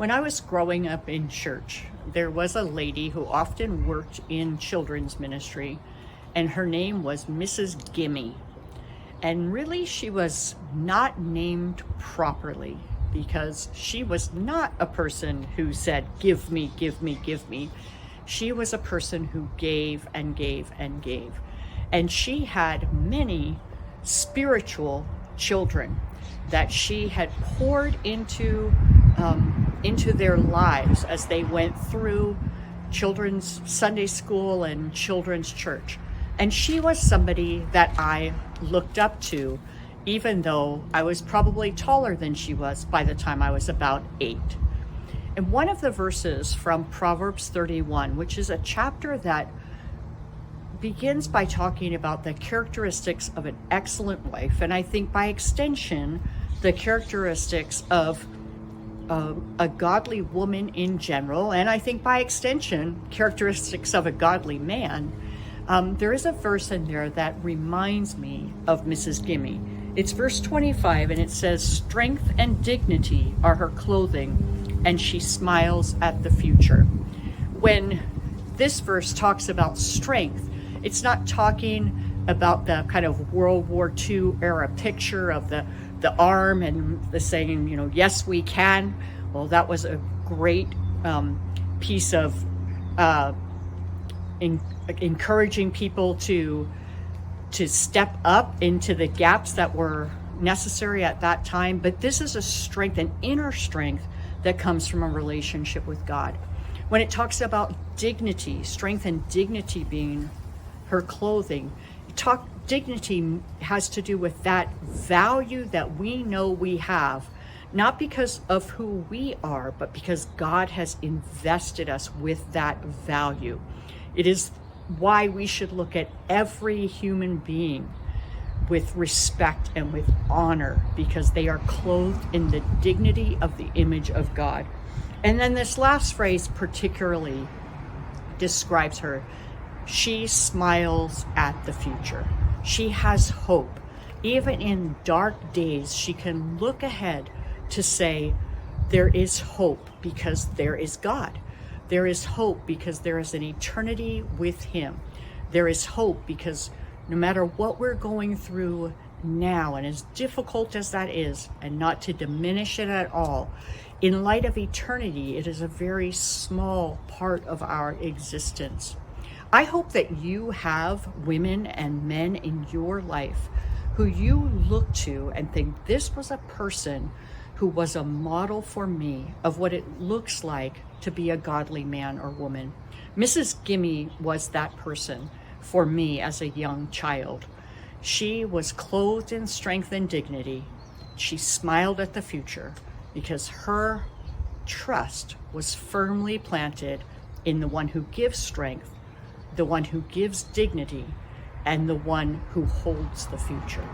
When I was growing up in church, there was a lady who often worked in children's ministry, and her name was Mrs. Gimme. And really, she was not named properly because she was not a person who said, "Give me, give me, give me." She was a person who gave and gave and gave. And she had many spiritual children that she had poured into their lives as they went through children's Sunday school and children's church. And she was somebody that I looked up to, even though I was probably taller than she was by the time I was about 8. And one of the verses from Proverbs 31, which is a chapter that begins by talking about the characteristics of an excellent wife, and I think by extension, the characteristics of a godly woman in general, and I think by extension, characteristics of a godly man. There is a verse in there that reminds me of Mrs. Gimme. It's verse 25, and it says, "Strength and dignity are her clothing, and she smiles at the future." When this verse talks about strength, it's not talking about the kind of World War II era picture of the arm and the saying, "Yes, we can." Well, that was a great piece of encouraging people to step up into the gaps that were necessary at that time. But this is a strength, an inner strength that comes from a relationship with God. When it talks about dignity, strength and dignity being her clothing, dignity has to do with that value that we know we have, not because of who we are, but because God has invested us with that value. It is why we should look at every human being with respect and with honor, because they are clothed in the dignity of the image of God. And then this last phrase particularly describes her. She smiles at the future. She has hope. Even in dark days, she can look ahead to say, there is hope because there is God. There is hope because there is an eternity with Him. There is hope because no matter what we're going through now, and as difficult as that is, and not to diminish it at all, in light of eternity, it is a very small part of our existence. I hope that you have women and men in your life who you look to and think, this was a person who was a model for me of what it looks like to be a godly man or woman. Mrs. Gimme was that person for me as a young child. She was clothed in strength and dignity. She smiled at the future because her trust was firmly planted in the one who gives strength, the one who gives dignity, and the one who holds the future.